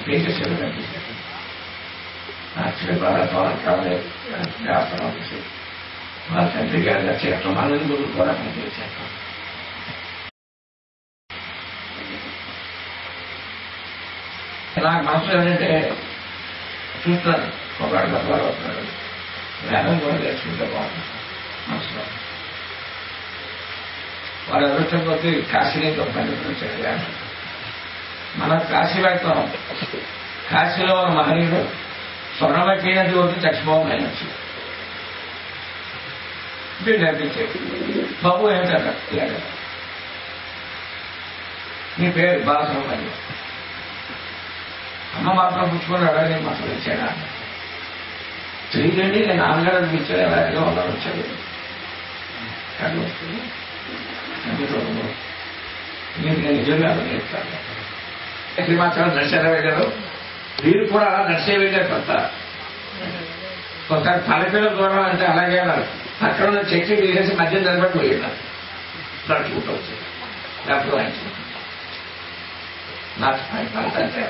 తేజస్సులు కనిపిస్తాయి. అక్షర కావాలి వ్యాపారం చేసి వాళ్ళ తండ్రి గారిగా చేయటం నలుగురు కూడా పనిచేశారు. నాకు మనసులో ఏంటంటే చూస్తాను ఒకడు గొప్పవాడు అవుతున్నాడు, వేదం కూడా నేర్చుకుంటే బాగుంటుంది మనసులో. వాడు అదృష్టం కొద్ది కాశీని పండితులు వచ్చాడు. మనం కాశీ వెళ్తాం, కాశీలో ఉన్న మహనీయుడు స్వర్ణమకైనది ఒకటి చచ్చిపోవడం అయినచ్చు వీళ్ళు నేర్పించేది. బాబు ఏంటంట నీ పేరు బాలసుబ్రహ్మణ్యం, అమ్మ మాత్రం పుచ్చుకున్నాడా, నేను మాత్రం ఇచ్చాడా తెలియదండి. నేను నాన్నగారు అనిపించాడు, ఎలా ఉన్నాడు వచ్చాడు కళ్ళు వస్తుంది. నేను నిజంగా నేర్పుతాను. శ్రీమాచలం నడిచేలా వెళ్ళారు, వీరు కూడా అలా నడిచే వెళ్ళారు. ఒకసారి పల్లెపిల్లల దూరం అంటే అలాగే అన్నారు. అక్కడ ఉన్న చెట్లు తీసేసి మధ్య నిలబడి పోయినారు, నడుచుకుంటూ వచ్చారు. డబ్బులు వాయించుకుంటారు అంటే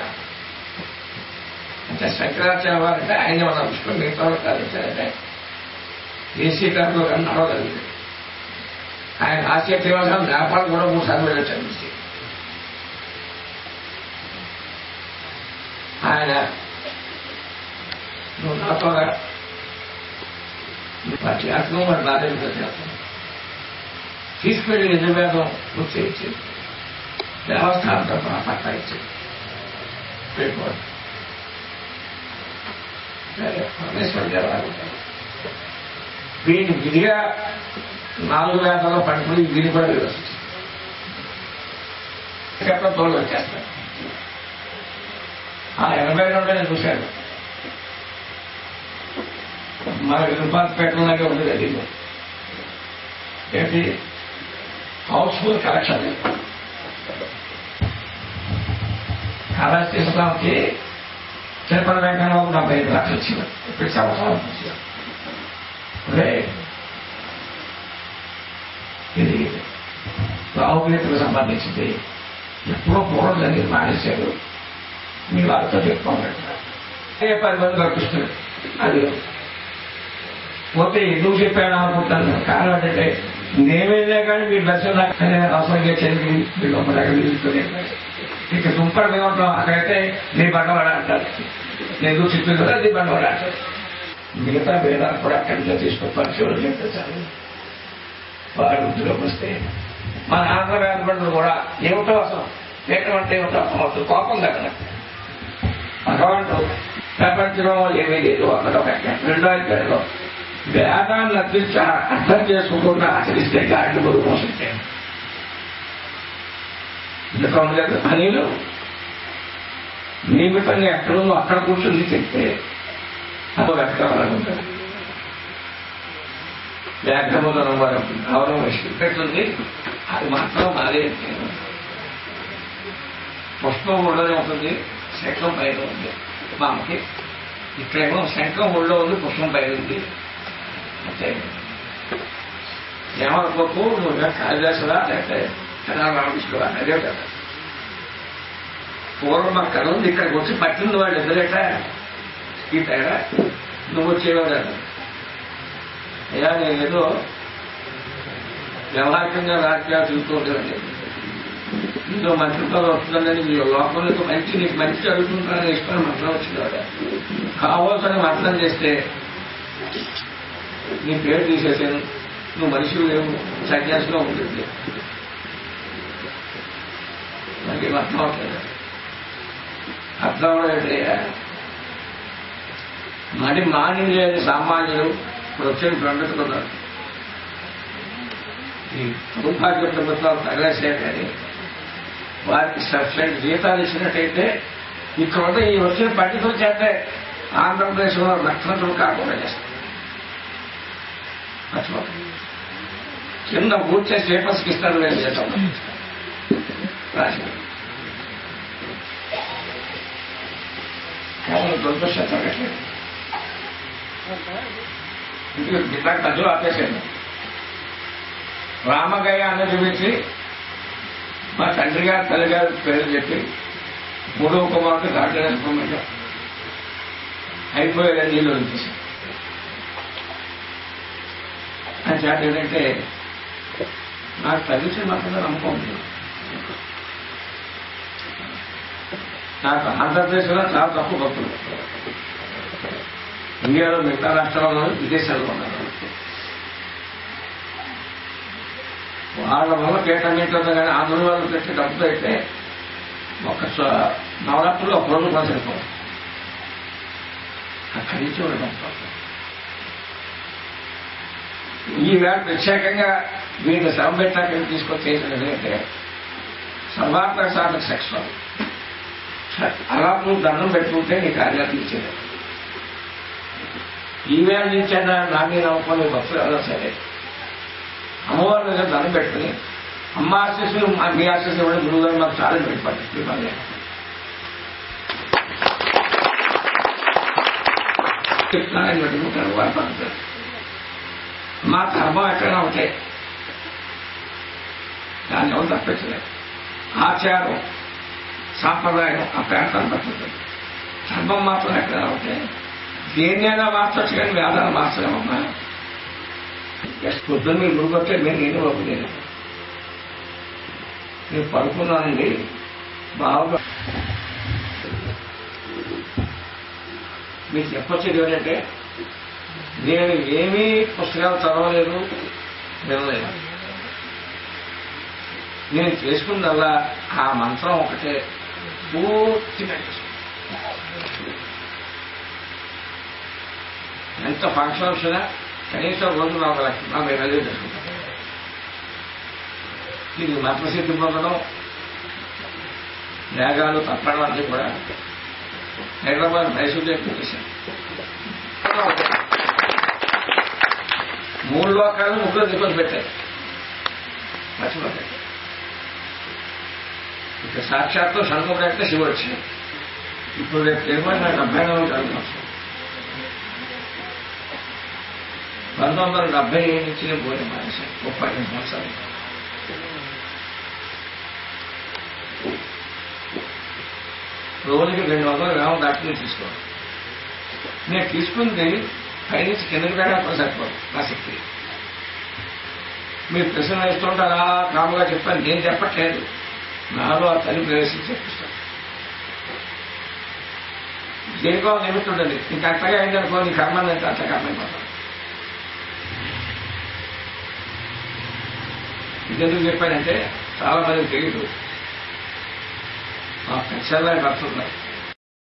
అంటే శంకరాచార్య వారంటే ఆయన మనం పుష్పం మిగతా వాళ్ళు కాదంటే ఏసీ కారులో నడవగలిగింది. ఆయన ఆసియా శ్రీనివాసం నేపాల్ కూడా 3 సార్లు వెళ్ళొచ్చారు. ఆయన నువ్వు నాతో చేతనం మరి నాదేమిటో చేస్తాను తీసుకెళ్లి నిజవేదం పూర్తి చేయించి దేవస్థానం తరఫున పట్టా ఇచ్చింది. పరమేశ్వరుడు గారు వీడిని విధిగా 4 వేదాల్లో పట్టుకుని వీడిని కూడా వివరిస్తుంది. ఎక్కడ తోడు వచ్చేస్తాడు. 82 నేను చూశాను. మన విరుపాతపేటలోనే ఉంది గదిలో ఏంటి హౌస్ఫుల్ కలెక్షన్. కాళహస్తి సుఖానికి తిరుపతి వెంకటబాబు 75 లక్షలు వచ్చింది. ఇప్పుడు సంవత్సరం ఇది రావుగీతకు సంబంధించింది. ఎప్పుడో పూర్వం జరిగింది, మానేశాడు. మీ వారితో చెప్పుకోండి. 10 మంది కనిపిస్తుంది. అది పోతే ఎందుకు చెప్పాను అనుకుంటాను. కారణం ఏంటంటే నేనేదే కానీ మీరు దర్శనం అవసరంగా చెంది మీరు ఒక దగ్గర తీసుకుని ఇక దుంపడు మేమంటాం. అక్కడైతే నీ బండవాడ అంటారు, నేను చిత్తూరు కదా నీ బండవాడ అంటారు. మిగతా వేదాలు కూడా అక్కడి నుంచి తీసుకుని పరిశోధన చెప్తే చాలు. వాడు వృద్ధిలోకి వస్తే మన ఆంధ్ర వేదపడులు కూడా ఏమిటో అసలు వేయటం అంటే ఏమిటో అసలు కోపం కదా. భగవంతుడు ప్రపంచంలో ఏమీ లేదు అక్కడ రెండో అధ్యాయంలో వేదాన్ని అర్పించి అర్థం చేసుకుంటూ ఆచరిస్తే గాడిని గురు మోసంటే ఎందుకంటే కదా అనిలు నియమితంగా ఎక్కడుందో అక్కడ కూర్చొని చెప్తే అది వెతకాలనుకుంటారు. వ్యాఘ్రములను వారు గౌరవం ఇష్టపెట్టుంది. అది మాత్రం మాదే. పుష్పం ఊళ్ళోనే ఉంటుంది, శంఖం పైన ఉంది. మామకి ఇక్కడేమో శంఖం ఊళ్ళో ఉంది, పుష్పం పైన ఉంది. అంటే ఏమనుకోకు నువ్వు కాళిదాసులా లేకపోతే రామకృష్ణుడా అదే కదా. పూర్వం మా కథ ఉంది, ఇక్కడికి వచ్చి పట్టింది వాళ్ళు ఎదురేట ఈ తేడా నువ్వు వచ్చేవాడు. అయ్యా నేను ఏదో వ్యవహారికంగా రాజకీయాలు చూస్తూ ఉంటానండి, ఇంకో మంత్రితో వస్తుందని మీ లోపల మంచి నీకు మంచి జరుగుతుంటారని ఇష్టం మంత్రం వచ్చింది. కావాల్సిన మంత్రం చేస్తే నీ పేరు తీసేసాను, నువ్వు మనిషి లేవు, సన్యాసిలో ఉంటుంది. మనకి అర్థం అవుతుంది. అర్థం ఏంటయ్యా మరి మాని లేని సామాన్యులు ఇప్పుడు వచ్చే పండుతున్నారు. ఈ సౌభాగ్య ప్రభుత్వాలు తగలేసే కానీ వారికి సబ్సిడీ జీతాలు ఇచ్చినట్టయితే ఇక్కడ ఉన్న ఈ వచ్చిన పండితులు చేస్తే ఆంధ్రప్రదేశ్లో నక్షత్రం కాకుండా చేస్తారు. కింద ఊర్చే స్టేటస్కి ఇస్తారు వేరు చేస్తాం రాసి సంతోషించట్లేదు. ఇంటికి మధ్యలో ఆపేసాను. రామగయ్య అన్న చూపించి మా తండ్రి గారు తల్లి గారు పేరు చెప్పి మూడవ కుమారుడు గార్డెన్ అయిపోయే నీళ్ళు వచ్చేసాం. అని చేత ఏంటంటే నాకు తగ్గించిన మాత్రమే నమ్మకం ఉంది. నాకు ఆంధ్రప్రదేశ్లో చాలా తక్కువ భక్తులు, ఇండియాలో మిగతా రాష్ట్రాల్లో విదేశాల్లో ఉన్నారు. వాళ్ళ వల్ల కేటాయించడం కానీ ఆంధ్ర వాళ్ళు పెట్టి డబ్బుతో అయితే ఒక నవరాత్రులు ఒక రోజు కూడా సరిపోదు. అక్కడి నుంచి ఒక డబ్బు ఈవేళ ప్రత్యేకంగా వీటిని శ్రమ పెట్టాక తీసుకొచ్చి చేసినది అంటే సర్వాత్మక సాధక సెక్షన్ అలా నువ్వు దండం పెట్టుకుంటే నీ కార్యాలు తీర్చేది. ఈవేళ నుంచైనా నా మీద నమ్మకం భక్తులు ఎవరో సరే అమ్మవారి దగ్గర దండం పెట్టుకుని అమ్మ ఆశీస్సులు మీ ఆశీస్సులు ఇవ్వడం గురువు గారు మాకు చాలా పెట్టుకోండి. చెప్తున్నారని పెట్టుకుంటారు వారి పద్ధతులు. మా ధర్మం ఎక్కడైనా ఒకటే, దాన్ని ఎవరు తప్పించలేదు. ఆచారం సాంప్రదాయం ఆ ప్రాంతాన్ని పట్టుకుంటుంది. ధర్మం మాత్రం ఎక్కడైనా ఒకటే. దేన్నైనా మార్చొచ్చు కానీ వేదాన్ని మార్చలేమమ్మా. పొద్దున్న మీరు గుడికొస్తే నేను ఒప్పులేదు. నేను పడుకున్నానండి బాగా. మీకు చెప్పొచ్చేది ఏంటంటే నేను ఏమీ పుస్తకాలు చదవలేదు, వినలేదు. నేను చేసుకుందల్లా ఆ మంత్రం ఒకటే పూర్తిగా. ఎంత ఫంక్షన్ వచ్చినా కనీసం రోజు 40,000 చేసుకుంటాను. ఇది మంత్రసిద్ధి పొందడం, యాగాలు తప్పడం అంటే కూడా హైదరాబాద్ మైసూర్ ఎక్కువ చేశాను. 3 లోకాలు 3 దిక్కులు పెట్టాయి, మర్చిపోతాయి. ఇక సాక్షాత్తు షణ్ముఖుడు అంటే శివుడు వచ్చింది. ఇప్పుడు రేపు ఏమో నాకు 70 కలిగిన 1970 నుంచి నేను పోయిన మానేశాను. 35 సంవత్సరాలు. రోజుకి 200 గ్రాములు దాటి తీసుకోవాలి. నేను తీసుకుంది పైనుంచి కిందకి వెళ్ళాలి సరిపోదు నా శక్తి. మీరు ప్రశ్న వేస్తుంటే అలా కాముగా చెప్పాను, నేను చెప్పట్లేదు. నాలో ఆ తల్లి ప్రవేశించి చెప్పిస్తాను. దేనికో నిమిత్తం ఉండదు. నీకు అట్టగా అయిందనుకో, నీ కర్మని అంటే అట్లా కర్మైపోతాను. ఇదెందుకు చెప్పానంటే చాలా మందికి తెలియదు. మా పెన్షన్లో ఖర్చున్నాయి.